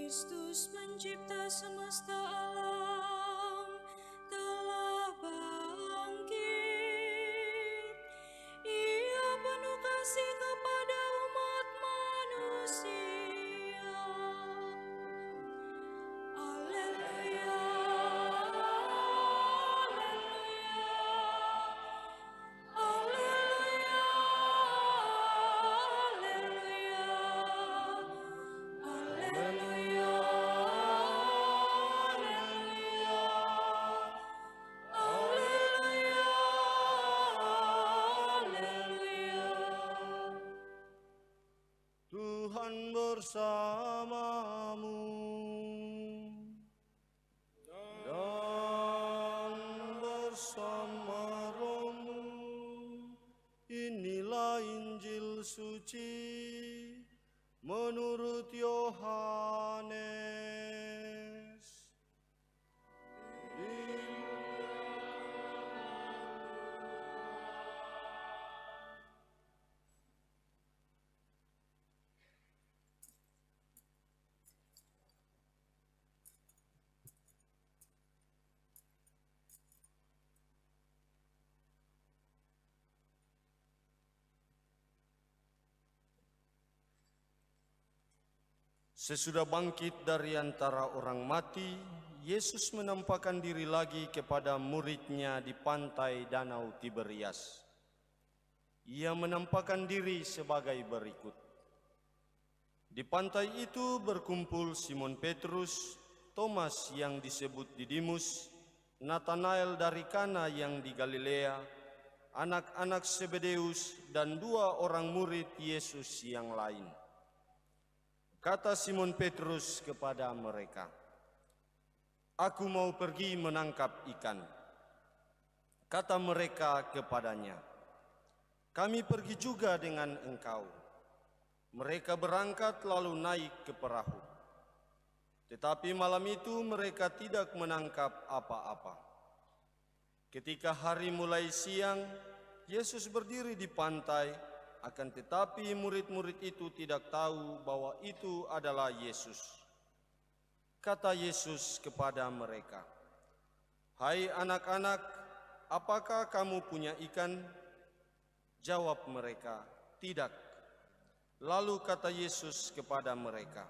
Kristus pencipta semesta alam telah bangkit. Ia penuh kasih kepada umat manusia. Haleluya, haleluya, haleluya, haleluya, haleluya. Tuhan bersamamu dan bersama rohmu. Inilah Injil suci menurut Yohanes. Sesudah bangkit dari antara orang mati, Yesus menampakkan diri lagi kepada murid-Nya di pantai Danau Tiberias. Ia menampakkan diri sebagai berikut. Di pantai itu berkumpul Simon Petrus, Thomas yang disebut Didimus, Nathanael dari Kana yang di Galilea, anak-anak Zebedeus, dan 2 orang murid Yesus yang lain. Kata Simon Petrus kepada mereka, "Aku mau pergi menangkap ikan." Kata mereka kepadanya, "Kami pergi juga dengan engkau." Mereka berangkat lalu naik ke perahu. Tetapi malam itu mereka tidak menangkap apa-apa. Ketika hari mulai siang, Yesus berdiri di pantai. Akan tetapi murid-murid itu tidak tahu bahwa itu adalah Yesus. Kata Yesus kepada mereka, "Hai anak-anak, apakah kamu punya ikan?" Jawab mereka, "Tidak." Lalu kata Yesus kepada mereka,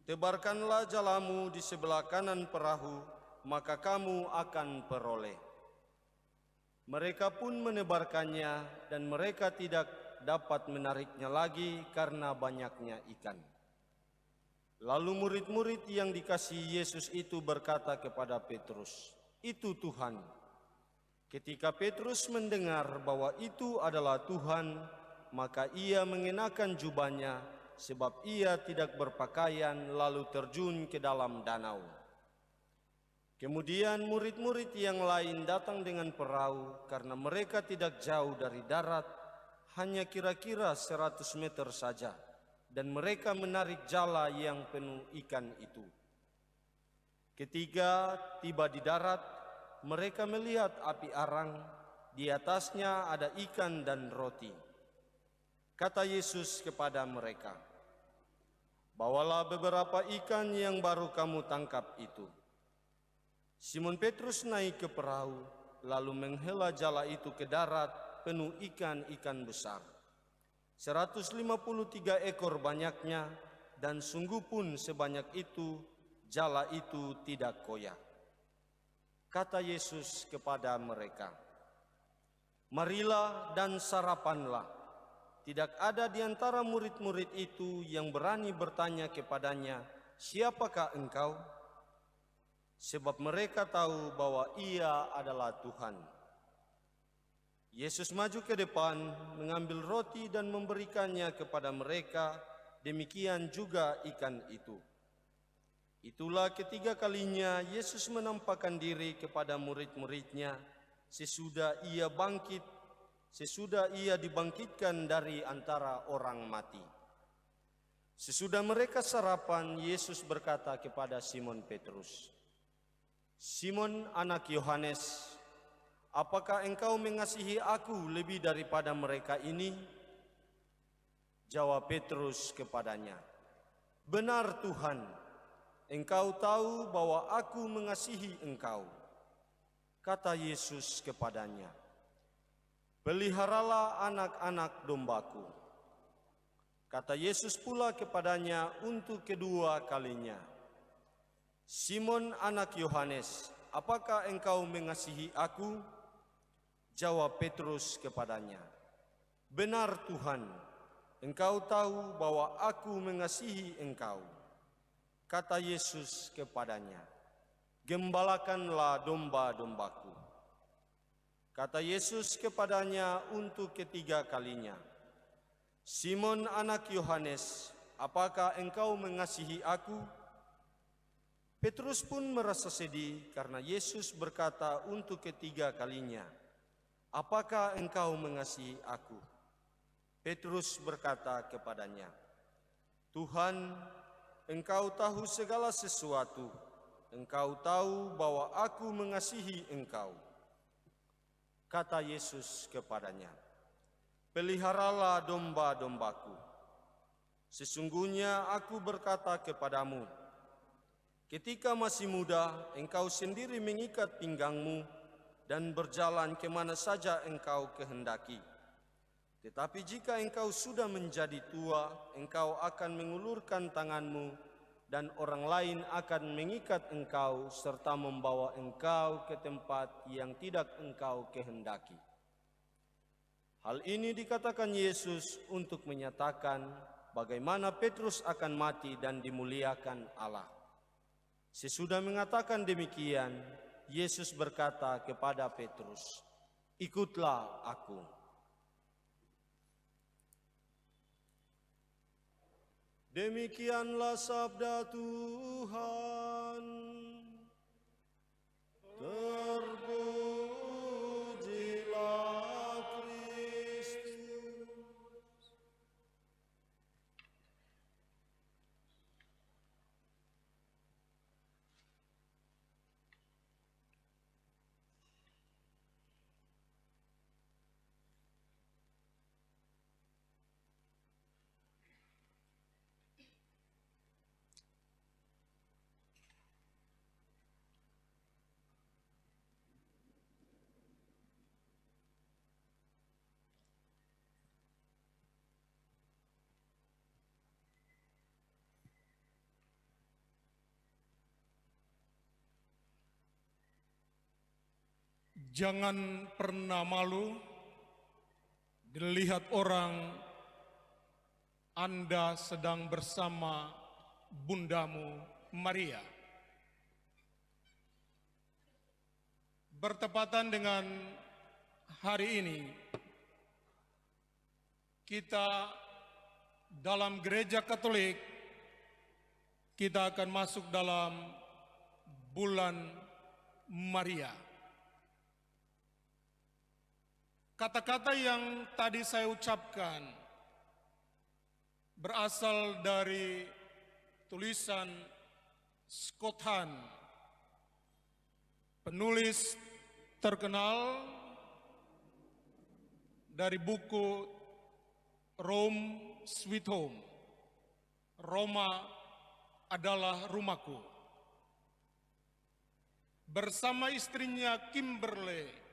"Tebarkanlah jalamu di sebelah kanan perahu, maka kamu akan peroleh." Mereka pun menebarkannya dan mereka tidak dapat menariknya lagi karena banyaknya ikan. Lalu murid-murid yang dikasihi Yesus itu berkata kepada Petrus, "Itu Tuhan." Ketika Petrus mendengar bahwa itu adalah Tuhan, maka ia mengenakan jubahnya sebab ia tidak berpakaian lalu terjun ke dalam danau. Kemudian murid-murid yang lain datang dengan perahu karena mereka tidak jauh dari darat, hanya kira-kira 100 meter saja, dan mereka menarik jala yang penuh ikan itu. Ketika tiba di darat, mereka melihat api arang, di atasnya ada ikan dan roti. Kata Yesus kepada mereka, "Bawalah beberapa ikan yang baru kamu tangkap itu." Simon Petrus naik ke perahu, lalu menghela jala itu ke darat penuh ikan-ikan besar. 153 ekor banyaknya, dan sungguh pun sebanyak itu, jala itu tidak koyak. Kata Yesus kepada mereka, "Marilah dan sarapanlah." Tidak ada di antara murid-murid itu yang berani bertanya kepadanya, "Siapakah engkau?" Sebab mereka tahu bahwa ia adalah Tuhan. Yesus maju ke depan, mengambil roti dan memberikannya kepada mereka, demikian juga ikan itu. Itulah ketiga kalinya Yesus menampakkan diri kepada murid-muridnya sesudah ia dibangkitkan dari antara orang mati. Sesudah mereka sarapan, Yesus berkata kepada Simon Petrus, "Simon anak Yohanes, apakah engkau mengasihi aku lebih daripada mereka ini?" Jawab Petrus kepadanya, "Benar Tuhan, engkau tahu bahwa aku mengasihi engkau." Kata Yesus kepadanya, "Peliharalah anak-anak dombaku." Kata Yesus pula kepadanya untuk kedua kalinya, "Simon anak Yohanes, apakah engkau mengasihi aku?" Jawab Petrus kepadanya, "Benar Tuhan, engkau tahu bahwa aku mengasihi engkau." Kata Yesus kepadanya, "Gembalakanlah domba-dombaku." Kata Yesus kepadanya untuk ketiga kalinya, "Simon anak Yohanes, apakah engkau mengasihi aku?" Petrus pun merasa sedih karena Yesus berkata untuk ketiga kalinya, "Apakah engkau mengasihi aku?" Petrus berkata kepadanya, "Tuhan, engkau tahu segala sesuatu. Engkau tahu bahwa aku mengasihi engkau." Kata Yesus kepadanya, "Peliharalah domba-dombaku. Sesungguhnya aku berkata kepadamu, ketika masih muda, engkau sendiri mengikat pinggangmu dan berjalan kemana saja engkau kehendaki. Tetapi jika engkau sudah menjadi tua, engkau akan mengulurkan tanganmu dan orang lain akan mengikat engkau serta membawa engkau ke tempat yang tidak engkau kehendaki." Hal ini dikatakan Yesus untuk menyatakan bagaimana Petrus akan mati dan dimuliakan Allah. Sesudah mengatakan demikian, Yesus berkata kepada Petrus, "Ikutlah aku." Demikianlah sabda Tuhan. Terpujilah Kristus. Jangan pernah malu dilihat orang Anda sedang bersama bundamu Maria. Bertepatan dengan hari ini, kita dalam gereja Katolik, kita akan masuk dalam bulan Maria. Kata-kata yang tadi saya ucapkan berasal dari tulisan Scott Hahn, penulis terkenal dari buku Rome Sweet Home, Roma adalah rumahku. Bersama istrinya Kimberly,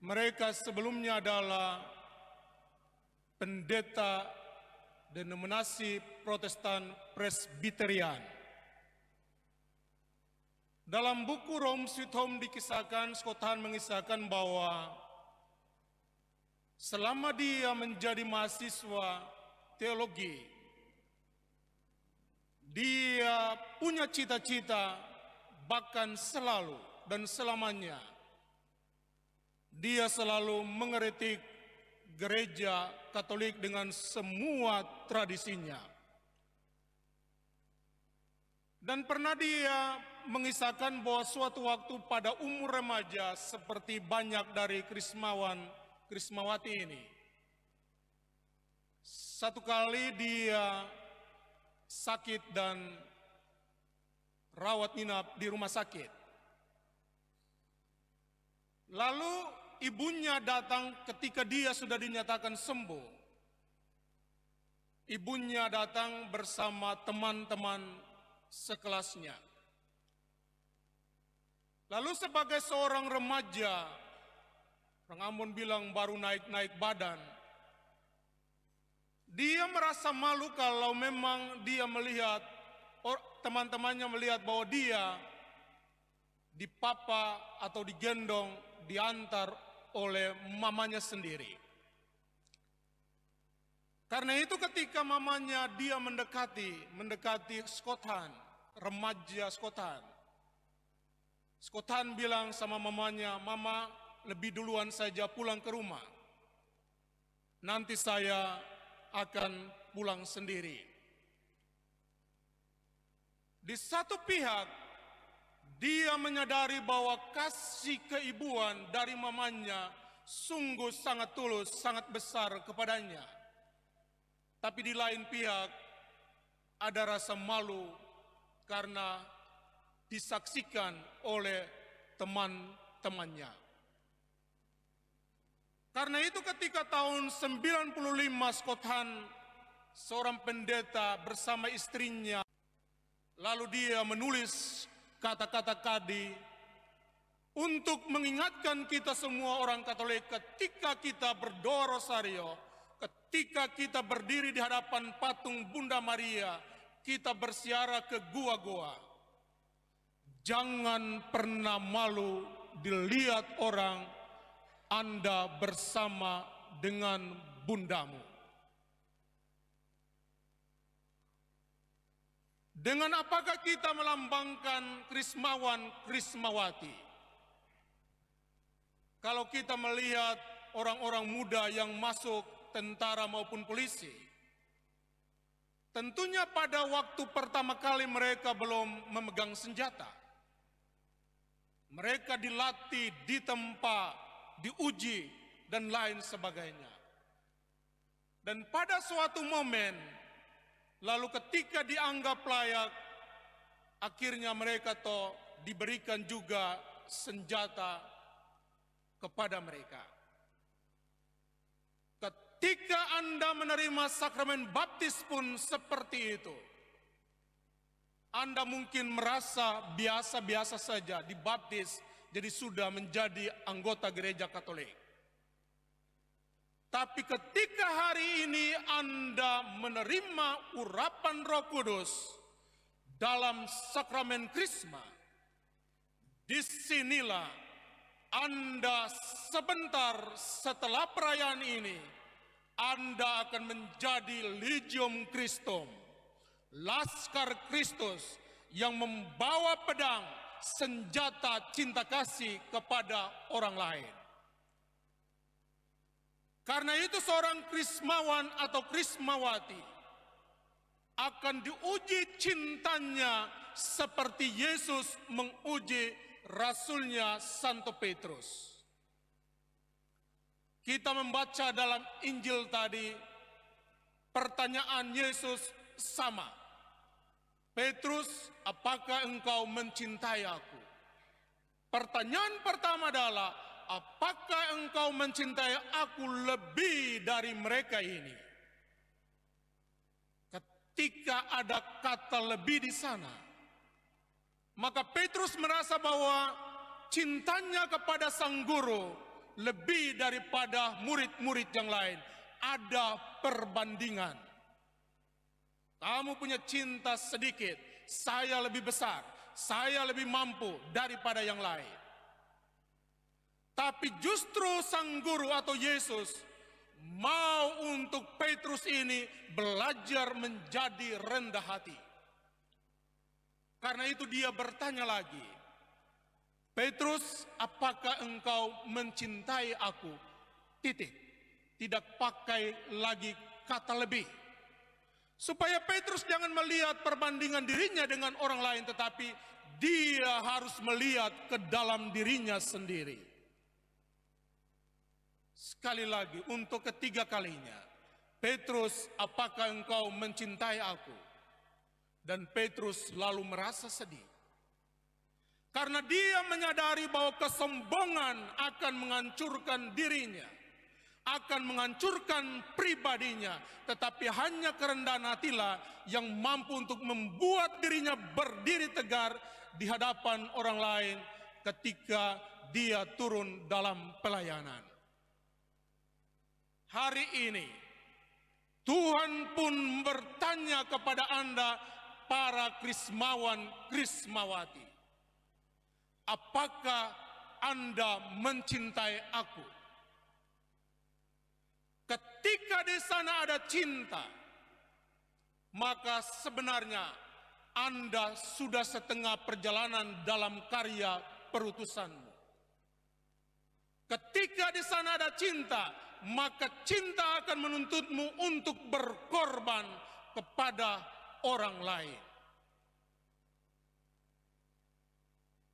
mereka sebelumnya adalah pendeta denominasi Protestan Presbyterian. Dalam buku Rome Sweet Home dikisahkan, Scott Hahn mengisahkan bahwa selama dia menjadi mahasiswa teologi, dia punya cita-cita bahkan selalu dan selamanya Dia selalu mengkritik gereja Katolik dengan semua tradisinya. Dan pernah dia mengisahkan bahwa suatu waktu pada umur remaja seperti banyak dari Krismawati ini. Satu kali dia sakit dan rawat inap di rumah sakit. Lalu ibunya datang ketika dia sudah dinyatakan sembuh. Ibunya datang bersama teman-teman sekelasnya. Lalu sebagai seorang remaja, orang Ambon bilang baru naik-naik badan, dia merasa malu kalau memang dia melihat, teman-temannya melihat bahwa dia dipapa atau digendong, diantar oleh mamanya sendiri. Karena itu ketika mamanya dia mendekati Skothan, remaja Skothan. Skothan bilang sama mamanya, "Mama, lebih duluan saja pulang ke rumah. Nanti saya akan pulang sendiri." Di satu pihak, dia menyadari bahwa kasih keibuan dari mamanya sungguh sangat tulus, sangat besar kepadanya. Tapi di lain pihak, ada rasa malu karena disaksikan oleh teman-temannya. Karena itu ketika tahun 95 Skothan, seorang pendeta bersama istrinya, lalu dia menulis kata-kata kadi untuk mengingatkan kita semua orang Katolik ketika kita berdoa rosario, ketika kita berdiri di hadapan patung Bunda Maria, kita bersiara ke gua-gua. Jangan pernah malu dilihat orang Anda bersama dengan bundamu. Dengan apakah kita melambangkan Krismawan, Krismawati? Kalau kita melihat orang-orang muda yang masuk tentara maupun polisi, tentunya pada waktu pertama kali mereka belum memegang senjata. Mereka dilatih, ditempa, diuji, dan lain sebagainya. Dan pada suatu momen, lalu ketika dianggap layak, akhirnya mereka diberikan juga senjata kepada mereka. Ketika Anda menerima sakramen baptis pun seperti itu. Anda mungkin merasa biasa-biasa saja dibaptis, jadi sudah menjadi anggota gereja Katolik. Tapi ketika hari ini Anda menerima urapan Roh Kudus dalam sakramen Krisma, disinilah Anda sebentar setelah perayaan ini, Anda akan menjadi Legium Christum, Laskar Kristus yang membawa pedang, senjata cinta kasih kepada orang lain. Karena itu seorang Krismawan atau Krismawati akan diuji cintanya seperti Yesus menguji rasulnya Santo Petrus. Kita membaca dalam Injil tadi, pertanyaan Yesus sama. Petrus, apakah engkau mencintai aku? Pertanyaan pertama adalah, apakah engkau mencintai aku lebih dari mereka ini? Ketika ada kata lebih di sana, maka Petrus merasa bahwa cintanya kepada sang guru lebih daripada murid-murid yang lain. Ada perbandingan. Kamu punya cinta sedikit, saya lebih besar, saya lebih mampu daripada yang lain. Tapi justru sang guru atau Yesus mau untuk Petrus ini belajar menjadi rendah hati. Karena itu dia bertanya lagi, Petrus, apakah engkau mencintai aku? Titik. Tidak pakai lagi kata lebih. Supaya Petrus jangan melihat perbandingan dirinya dengan orang lain, tetapi dia harus melihat ke dalam dirinya sendiri. Sekali lagi, untuk ketiga kalinya, Petrus, apakah engkau mencintai aku? Dan Petrus lalu merasa sedih. Karena dia menyadari bahwa kesombongan akan menghancurkan dirinya, akan menghancurkan pribadinya, tetapi hanya kerendahan hatilah yang mampu untuk membuat dirinya berdiri tegar di hadapan orang lain ketika dia turun dalam pelayanan. Hari ini Tuhan pun bertanya kepada Anda, para Krismawan, Krismawati, apakah Anda mencintai aku? Ketika di sana ada cinta, maka sebenarnya Anda sudah setengah perjalanan dalam karya perutusanmu. Ketika di sana ada cinta, maka cinta akan menuntutmu untuk berkorban kepada orang lain.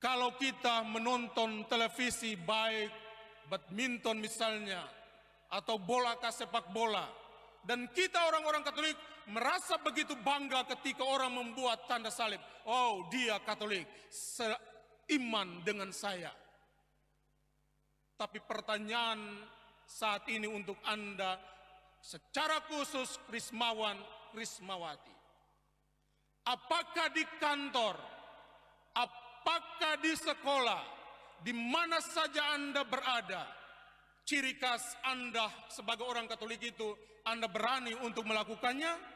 Kalau kita menonton televisi, baik badminton misalnya, atau bola sepak bola, dan kita orang-orang Katolik merasa begitu bangga ketika orang membuat tanda salib. Oh, dia Katolik, seiman dengan saya. Tapi pertanyaan saat ini untuk Anda, secara khusus Krismawan, Krismawati, apakah di kantor, apakah di sekolah, di mana saja Anda berada, ciri khas Anda sebagai orang Katolik itu, Anda berani untuk melakukannya?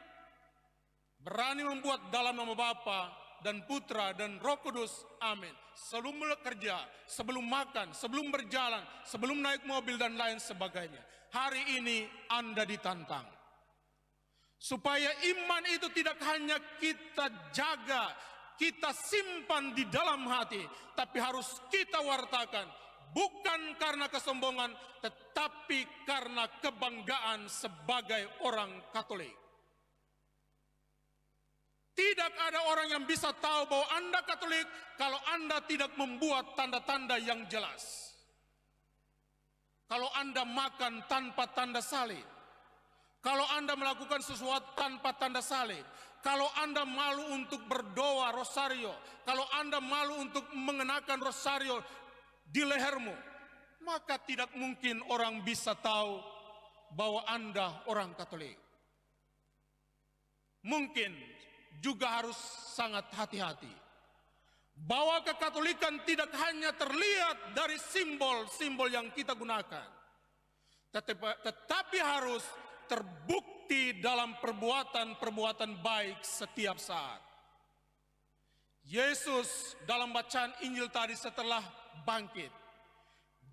Berani membuat dalam nama Bapa dan Putra dan Roh Kudus, amin. Sebelum bekerja, sebelum makan, sebelum berjalan, sebelum naik mobil dan lain sebagainya. Hari ini Anda ditantang. Supaya iman itu tidak hanya kita jaga, kita simpan di dalam hati, tapi harus kita wartakan. Bukan karena kesombongan, tetapi karena kebanggaan sebagai orang Katolik. Tidak ada orang yang bisa tahu bahwa Anda Katolik kalau Anda tidak membuat tanda-tanda yang jelas. Kalau Anda makan tanpa tanda salib, kalau Anda melakukan sesuatu tanpa tanda salib, kalau Anda malu untuk berdoa rosario, kalau Anda malu untuk mengenakan rosario di lehermu, maka tidak mungkin orang bisa tahu bahwa Anda orang Katolik. Mungkin juga harus sangat hati-hati bahwa kekatolikan tidak hanya terlihat dari simbol-simbol yang kita gunakan, tetapi harus terbukti dalam perbuatan-perbuatan baik setiap saat. Yesus dalam bacaan Injil tadi setelah bangkit,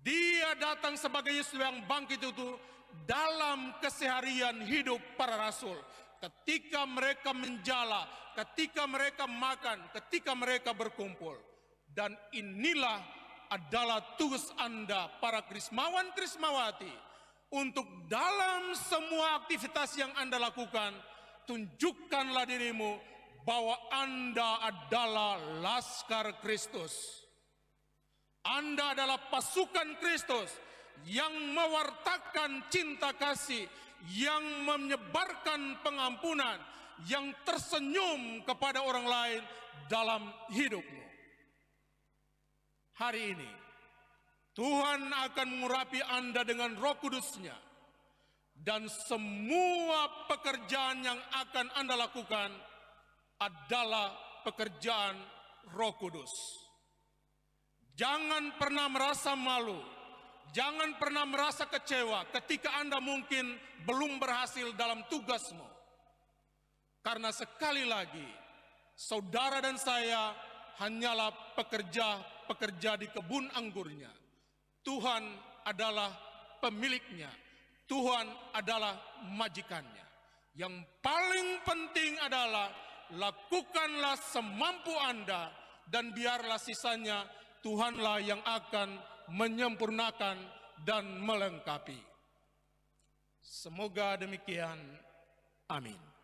dia datang sebagai Yesus yang bangkit itu dalam keseharian hidup para rasul. Ketika mereka menjala, ketika mereka makan, ketika mereka berkumpul. Dan inilah adalah tugas Anda, para Krismawan, Krismawati, untuk dalam semua aktivitas yang Anda lakukan, tunjukkanlah dirimu bahwa Anda adalah laskar Kristus. Anda adalah pasukan Kristus yang mewartakan cinta kasih, yang menyebarkan pengampunan, yang tersenyum kepada orang lain dalam hidupmu. Hari ini Tuhan akan mengurapi Anda dengan Roh Kudus-Nya, dan semua pekerjaan yang akan Anda lakukan adalah pekerjaan Roh Kudus. Jangan pernah merasa malu, jangan pernah merasa kecewa ketika Anda mungkin belum berhasil dalam tugasmu. Karena sekali lagi, saudara dan saya hanyalah pekerja di kebun anggurnya. Tuhan adalah pemiliknya, Tuhan adalah majikannya. Yang paling penting adalah lakukanlah semampu Anda, dan biarlah sisanya Tuhanlah yang akan menyempurnakan dan melengkapi. Semoga demikian. Amin.